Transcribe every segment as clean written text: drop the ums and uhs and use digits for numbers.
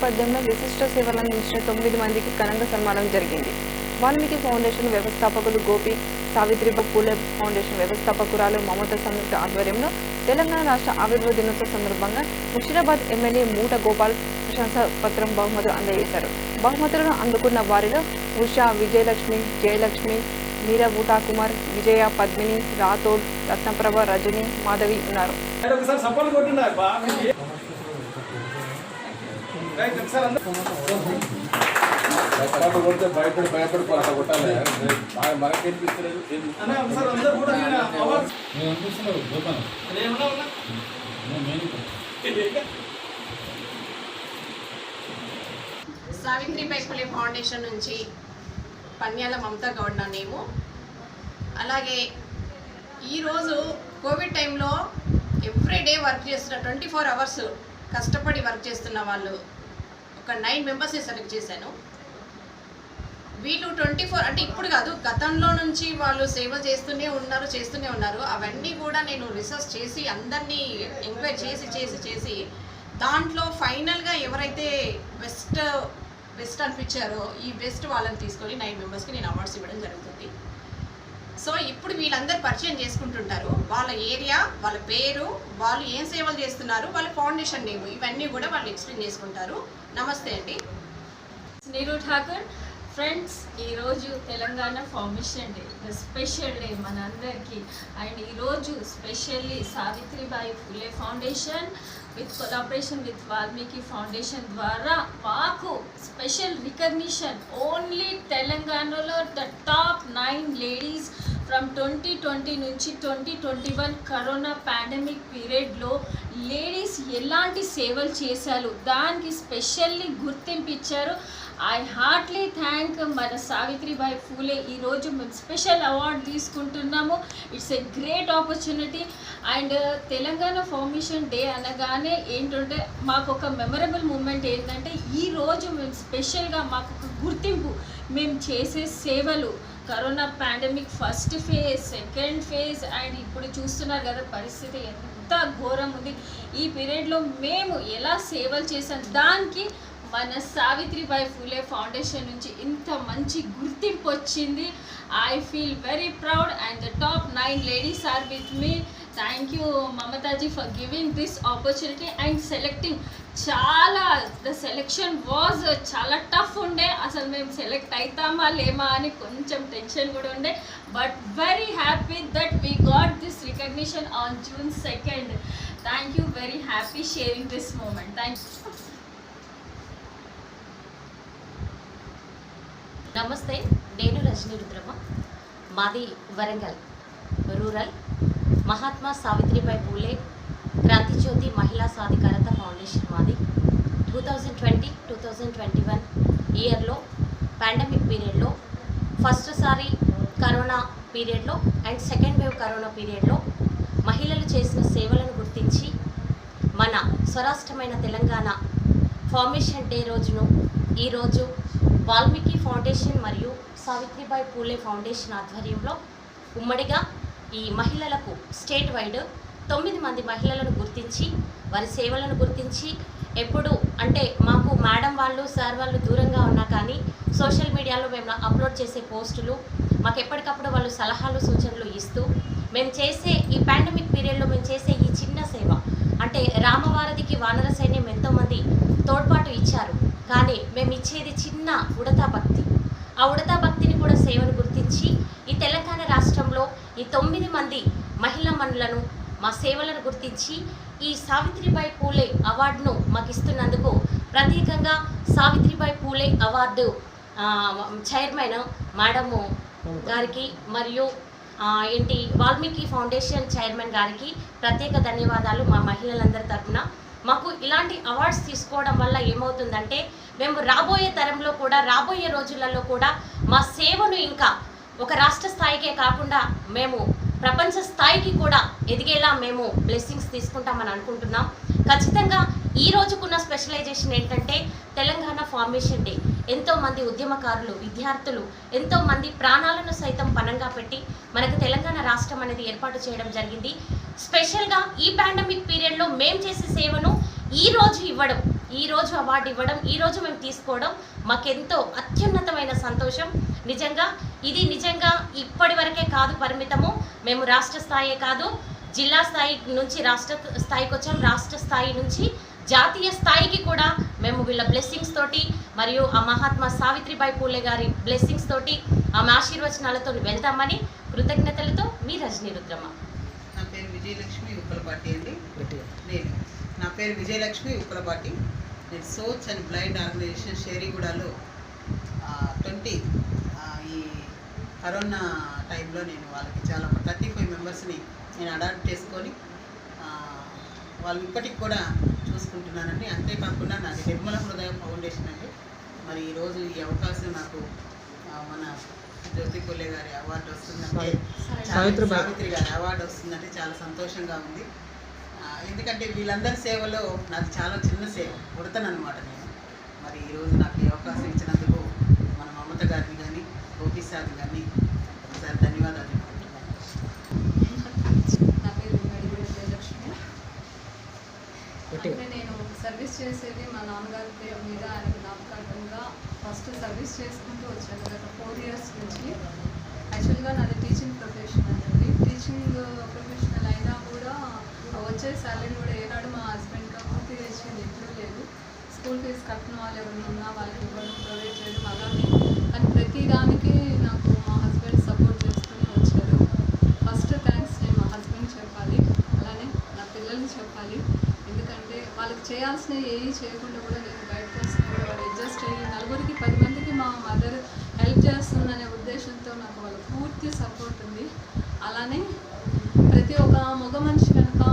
నేపథ్యంలో విశిష్ట సేవలు అందించిన 9 మందికి ఘనంగా సన్మానం జరిగింది. వాల్మీకి ఫౌండేషన్ వ్యవస్థాపకులు గోపి, సావిత్రిబాయి పూలే ఫౌండేషన్ వ్యవస్థాపకురాలు మమత సంయుక్త ఆధ్వర్యంలో తెలంగాణ రాష్ట్ర ఆవిర్భావ దినోత్సవ సందర్భంగా ముషీరాబాద్ ఎమ్మెల్యే మూట గోపాల్ ప్రశంసా పత్రం బహుమతులు అందజేశారు. బహుమతులను అందుకున్న వారిలో ఉషా, విజయలక్ష్మి, జయలక్ష్మి, మీరా బూటా కుమార్, విజయ, పద్మిని, రాథోడ్, రత్నప్రభ, రజని, మాధవి ఉన్నారు. సావిత్రిబాయి పూలే ఫౌండేషన్ నుంచి పన్యాల మమతా గౌడ్ నా నేము. అలాగే ఈరోజు కోవిడ్ టైంలో ఎవ్రీడే వర్క్ చేస్తున్న 24 అవర్స్ కష్టపడి వర్క్ చేస్తున్న వాళ్ళు ఒక 9 మెంబర్స్ని సెలెక్ట్ చేశాను. వీళ్ళు 24 అంటే ఇప్పుడు కాదు, గతంలో నుంచి వాళ్ళు సేవ చేస్తూనే ఉన్నారు. అవన్నీ కూడా నేను రీసెర్చ్ చేసి అందరినీ ఎంక్వైరీ చేసి దాంట్లో ఫైనల్గా ఎవరైతే బెస్ట్ అనిపించారో ఈ బెస్ట్ వాళ్ళని తీసుకొని 9 మెంబర్స్కి నేను అవార్డ్స్ ఇవ్వడం జరుగుతుంది. సో ఇప్పుడు వీళ్ళందరూ పరిచయం చేసుకుంటుంటారు. వాళ్ళ ఏరియా, వాళ్ళ పేరు, వాళ్ళు ఏం సేవలు చేస్తున్నారు, వాళ్ళ ఫౌండేషన్ నేమ్, ఇవన్నీ కూడా వాళ్ళు ఎక్స్ప్లెయిన్ చేసుకుంటారు. నమస్తే అండి. నీరు ఠాకూర్. ఫ్రెండ్స్, ఈరోజు Telangana formation day, special day మనందరికీ. అండ్ ఈరోజు specially Savitribai Phule foundation with collaboration with Valmiki foundation ద్వారా మాకు స్పెషల్ రికగ్నిషన్. ఓన్లీ తెలంగాణలో ద టాప్ 9 లేడీస్ ఫ్రమ్ 2020 నుంచి 2021 కరోనా పాండమిక్ పీరియడ్లో లేడీస్ ఎలాంటి సేవలు చేశారు దానికి స్పెషల్లీ గుర్తింపు ఇచ్చారు. ఐ హార్ట్లీ థ్యాంక్ మన సావిత్రిబాయి ఫూలే. ఈరోజు మేము స్పెషల్ అవార్డు తీసుకుంటున్నాము. It's a great opportunity. And Telangana formation day అనగానే ఏంటంటే మాకు ఒక మెమరబుల్ మూమెంట్ ఏంటంటే ఈరోజు మేము స్పెషల్గా మాకు ఒక గుర్తింపు, మేము చేసే సేవలు corona pandemic first phase, second phase, and ఇప్పుడు చూస్తున్నారు కదా పరిస్థితి ఎంత ఘోరం ఉంది. ఈ పీరియడ్లో మేము ఎలా సేవలు చేసాం దానికి మన సావిత్రిబాయి ఫూలే ఫౌండేషన్ నుంచి ఇంత మంచి గుర్తింపు వచ్చింది. I feel very proud and the టాప్ 9 ladies are with me. Thank you Mamata ji for giving this opportunity and selecting. The selection was చాలా టఫ్ ఉండే. అసలు మేము సెలెక్ట్ అవుతామా లేమా అని కొంచెం టెన్షన్ కూడా ఉండే. But very happy that we got this recognition on June 2nd. Thank you, very happy sharing this moment. Thank you. నమస్తే, నేను రజనీ రుద్రమ్మ. మాది వరంగల్ రూరల్. మహాత్మా సావిత్రిబాయి పూలే క్రాంతిజ్యోతి మహిళా సాధికారత ఫౌండేషన్ మాది. 2020-2021 ఇయర్లో పాండమిక్ పీరియడ్లో ఫస్ట్ సారి కరోనా పీరియడ్లో అండ్ సెకండ్ వేవ్ కరోనా పీరియడ్లో మహిళలు చేసిన సేవలను గుర్తించి మన స్వరాష్ట్రమైన తెలంగాణ ఫార్మేషన్ డే రోజును ఈరోజు వాల్మీకి ఫౌండేషన్ మరియు సావిత్రిబాయి పూలే ఫౌండేషన్ ఆధ్వర్యంలో ఉమ్మడిగా ఈ మహిళలకు స్టేట్ వైడ్ 9 మంది మహిళలను గుర్తించి వారి సేవలను గుర్తించి ఎప్పుడు అంటే మాకు మేడం వాళ్ళు సార్ వాళ్ళు దూరంగా ఉన్నా కానీ సోషల్ మీడియాలో మేము అప్లోడ్ చేసే పోస్టులు మాకు ఎప్పటికప్పుడు వాళ్ళు సలహాలు సూచనలు ఇస్తూ మేము చేసే ఈ పాండమిక్ పీరియడ్లో మేము చేసే ఈ చిన్న సేవ అంటే రామవారధికి వానర సైన్యం ఎంతోమంది తోడ్పాటు ఇచ్చారు. కానీ మేము ఇచ్చేది చిన్న ఉడతా భక్తి. ఆ ఉడతా భక్తిని కూడా సేవను గుర్తించి ఈ తెలంగాణ రాష్ట్రంలో ఈ 9 మంది మహిళా మనులను మా సేవలను గుర్తించి ఈ సావిత్రిబాయి పూలే అవార్డును మాకు ఇస్తున్నందుకు ప్రత్యేకంగా Savitribai Phule award chairman madam గారికి మరియు వాల్మీకి ఫౌండేషన్ చైర్మన్ గారికి ప్రత్యేక ధన్యవాదాలు. మా మహిళలందరి తరఫున మాకు ఇలాంటి అవార్డ్స్ తీసుకోవడం వల్ల ఏమవుతుందంటే మేము రాబోయే తరంలో కూడా రాబోయే రోజులలో కూడా మా సేవను ఇంకా ఒక రాష్ట్ర స్థాయికే కాకుండా మేము ప్రపంచ స్థాయికి కూడా ఎదిగేలా మేము బ్లెస్సింగ్స్ తీసుకుంటామని అనుకుంటున్నాం. ఖచ్చితంగా ఈ రోజుకున్న స్పెషలైజేషన్ ఏంటంటే తెలంగాణ ఫార్మేషన్ డే. ఎంతోమంది ఉద్యమకారులు, విద్యార్థులు, ఎంతోమంది ప్రాణాలను సైతం పణంగా పెట్టి మనకు తెలంగాణ రాష్ట్రం అనేది ఏర్పాటు చేయడం జరిగింది. స్పెషల్గా ఈ పాండమిక్ పీరియడ్లో మేము చేసే సేవను ఈ రోజు ఇవ్వడం ఈరోజు అవార్డు ఇవ్వడం, ఈరోజు మేము తీసుకోవడం మాకెంతో అత్యున్నతమైన సంతోషం. నిజంగా ఇప్పటి వరకే కాదు పరిమితము, మేము రాష్ట్ర స్థాయే కాదు జిల్లా స్థాయి నుంచి రాష్ట్ర స్థాయికి వచ్చాం, రాష్ట్ర స్థాయి నుంచి జాతీయ స్థాయికి కూడా మేము వీళ్ళ బ్లెస్సింగ్స్ తోటి మరియు ఆ మహాత్మా సావిత్రిబాయి పూలే గారి బ్లెస్సింగ్స్ తోటి ఆమె ఆశీర్వచనాలతో వెళ్తామని కృతజ్ఞతలతో మీ రజనీ రుద్రమ్మ. నా పేరు విజయలక్ష్మి ఉప్పలపాటి అండి. నా పేరు విజయలక్ష్మి ఉప్పలపాటి. నేను సోచ్ అండ్ బ్లైండ్ ఆర్గనైజేషన్ షేరిగూడలో 20 ఈ కరోనా టైంలో నేను వాళ్ళకి చాలా 35 మెంబర్స్ని నేను అడాప్ట్ చేసుకొని వాళ్ళు ఇప్పటికి కూడా చూసుకుంటున్నానండి. అంతేకాకుండా నాది నిర్మల హృదయ ఫౌండేషన్ అండి. మరి ఈరోజు ఈ అవకాశం నాకు మన జ్యోతి పూలే గారి అవార్డు వస్తుందంటే, సావిత్రి గారి అవార్డు వస్తుందంటే చాలా సంతోషంగా ఉంది. ఎందుకంటే వీళ్ళందరి సేవలో నాది చాలా చిన్న సేవ ఉడతానమాట నేను. మరి ఈరోజు నాకు ఈ అవకాశం ఇచ్చినందుకు మన మమత గారిని కానీ గోపి సార్ కానీ ఒకసారి ధన్యవాదాలు చెప్పుకుంటున్నాను. నా పేరు విజయలక్ష్మి. అంటే నేను సర్వీస్ చేసేది మా నాన్నగారి పేరు మీద ఆయన జ్ఞాపకార్థంగా ఫస్ట్ సర్వీస్ చేసుకుంటూ వచ్చాను గత 4 years నుంచి. యాక్చువల్గా నాది టీచింగ్ ప్రొఫెషన్ అండి. టీచింగ్ ప్రొఫెషనల్ అయినా కూడా వచ్చే శాలరీ కూడా ఏనాడు మా హస్బెండ్గా పూర్తి తెచ్చింది ఎప్పుడూ లేదు. స్కూల్ ఫీజు కట్టిన వాళ్ళు ఎవరైనా ఉన్నా వాళ్ళకి ఇవ్వడం, ప్రొవైడ్ చేయడం అలానే. కానీ ప్రతి దానికి నాకు మా హస్బెండ్ సపోర్ట్ చేస్తూనే వచ్చారు. ఫస్ట్ థ్యాంక్స్ నేను మా హస్బెండ్ చెప్పాలి, అలానే నా పిల్లలకి చెప్పాలి. ఎందుకంటే వాళ్ళకి చేయాల్సిన ఏవి చేయకుండా కూడా నేను బయటకు వస్తున్నా కూడా వాళ్ళు అడ్జస్ట్ అయ్యి 10 మందికి మా మదర్ హెల్ప్ చేస్తుందనే ఉద్దేశంతో నాకు వాళ్ళ పూర్తి సపోర్ట్ ఉంది. అలానే ప్రతి ఒక్క మగ మనిషి కనుక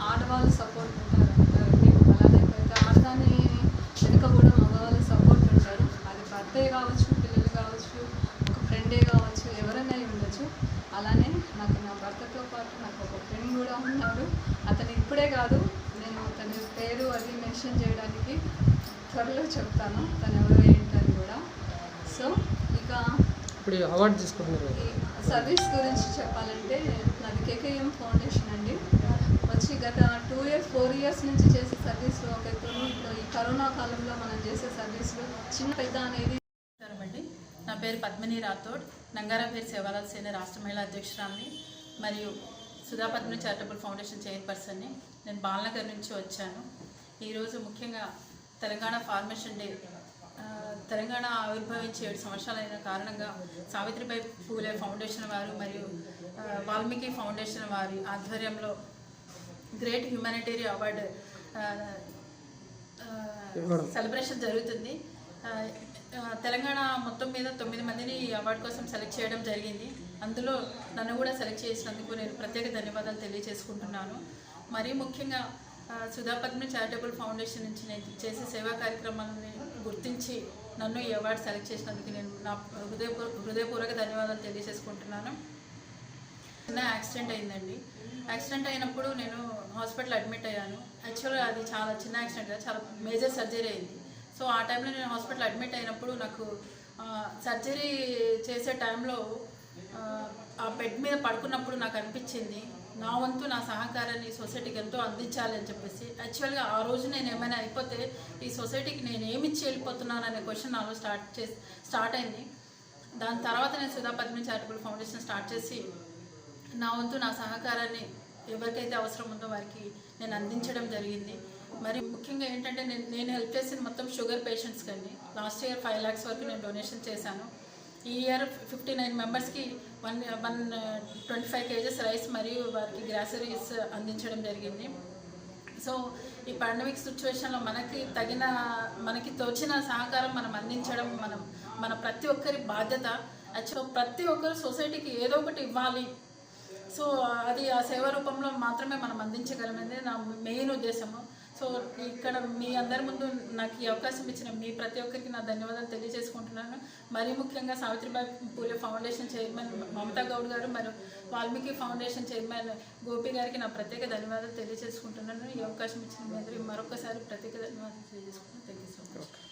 ఆడవాళ్ళు సపోర్ట్ ఉంటారంటారండి. అలానే ప్రతి ఆడదాని వెనుక కూడా మగవాళ్ళు సపోర్ట్ ఉంటారు. అది భర్తే కావచ్చు, పిల్లలు కావచ్చు, ఒక ఫ్రెండే కావచ్చు, ఎవరైనా ఉండొచ్చు. అలానే నాకు నా భర్తతో పాటు నాకు ఒక ఫ్రెండ్ కూడా ఉన్నాడు. అతను ఇప్పుడే కాదు, నేను తన పేరు అది మెన్షన్ చేయడానికి త్వరలో చెప్తాను, తను ఎవరో ఏంటని కూడా. సో ఇక ఇప్పుడు అవార్డు తీసుకుంటున్నారు. ఈ సర్వీస్ గురించి చెప్పాలంటే నాది కేకేఎం ఫౌండేషన్ అండి. వచ్చి గత 4 years నుంచి చేసే సర్వీస్లో ఒక ఎత్తును ఇప్పుడు ఈ కరోనా కాలంలో మనం చేసే సర్వీస్లో చిన్న పెద్ద అనేది. అండి, నా పేరు పద్మిని రాథోడ్, నంగారాపేరు సేవాలాల సేన రాష్ట్ర మహిళా అధ్యక్షురాలిని మరియు సుధా పద్మిని చారిటబుల్ ఫౌండేషన్ చైర్పర్సన్ని. నేను బాలనగర్ నుంచి వచ్చాను. ఈరోజు ముఖ్యంగా తెలంగాణ ఫార్మేషన్ డే. తెలంగాణ ఆవిర్భవించి 7 సంవత్సరాలైన కారణంగా సావిత్రిబాయి పూలే ఫౌండేషన్ వారు మరియు వాల్మీకి ఫౌండేషన్ వారి ఆధ్వర్యంలో గ్రేట్ హ్యూమానిటేరియన్ అవార్డు సెలబ్రేషన్ జరుగుతుంది. తెలంగాణ మొత్తం మీద 9 మందిని ఈ అవార్డు కోసం సెలెక్ట్ చేయడం జరిగింది. అందులో నన్ను కూడా సెలెక్ట్ చేసినందుకు నేను ప్రత్యేక ధన్యవాదాలు తెలియజేసుకుంటున్నాను. మరీ ముఖ్యంగా సుధా పద్మిని చారిటబుల్ ఫౌండేషన్ నుంచి నేను చేసే సేవా కార్యక్రమాలని గుర్తించి నన్ను ఈ అవార్డు సెలెక్ట్ చేసినందుకు నేను నా హృదయపూర్వక ధన్యవాదాలు తెలియజేసుకుంటున్నాను. చిన్న యాక్సిడెంట్ అయిందండి. యాక్సిడెంట్ అయినప్పుడు నేను హాస్పిటల్ అడ్మిట్ అయ్యాను. యాక్చువల్గా అది చాలా చిన్న యాక్సిడెంట్ కదా, చాలా మేజర్ సర్జరీ అయింది. సో ఆ టైంలో నేను హాస్పిటల్ అడ్మిట్ అయినప్పుడు నాకు సర్జరీ చేసే టైంలో ఆ బెడ్ మీద పడుకున్నప్పుడు నాకు అనిపించింది నా వంతు నా సహకారాన్ని సొసైటీకి ఎంతో అందించాలి అని చెప్పేసి. యాక్చువల్గా ఆ రోజు నేను ఏమైనా అయిపోతే ఈ సొసైటీకి నేను ఏమిచ్చి వెళ్ళిపోతున్నాను అనే క్వశ్చన్ నాలో స్టార్ట్ అయింది. దాని తర్వాత నేను Sudha Padmini charitable foundation start చేసి నా వంతు నా సహకారాన్ని ఎవరికైతే అవసరం ఉందో వారికి నేను అందించడం జరిగింది. మరి ముఖ్యంగా ఏంటంటే నేను హెల్ప్ చేసింది మొత్తం షుగర్ పేషెంట్స్ కండి. లాస్ట్ ఇయర్ 5 lakhs వరకు నేను డొనేషన్ చేశాను. ఈ ఇయర్ 59 మెంబర్స్కి 125 kgs రైస్ మరియు వారికి గ్రాసరీస్ అందించడం జరిగింది. సో ఈ పాండమిక్ సిచ్యువేషన్లో మనకి తోచిన సహకారం మనం అందించడం మన ప్రతి ఒక్కరి బాధ్యత. యాక్చువల్గా ప్రతి ఒక్కరు సొసైటీకి ఏదో ఒకటి ఇవ్వాలి. సో అది ఆ సేవా రూపంలో మాత్రమే మనం అందించగలమనేది నా మెయిన్ ఉద్దేశము. సో ఇక్కడ మీ అందరి ముందు నాకు ఈ అవకాశం ఇచ్చిన మీ ప్రతి ఒక్కరికి నా ధన్యవాదాలు తెలియజేసుకుంటున్నాను. మరీ ముఖ్యంగా సావిత్రిబాయి పూలే ఫౌండేషన్ చైర్మన్ మమతా గౌడ్ గారు మరియు వాల్మీకి ఫౌండేషన్ చైర్మన్ గోపి గారికి నా ప్రత్యేక ధన్యవాదాలు తెలియజేసుకుంటున్నాను. ఈ అవకాశం ఇచ్చిన మీ అందరికీ మరొకసారి ప్రత్యేక ధన్యవాదాలు తెలియజేసుకుంటున్నాను. Thank you so much.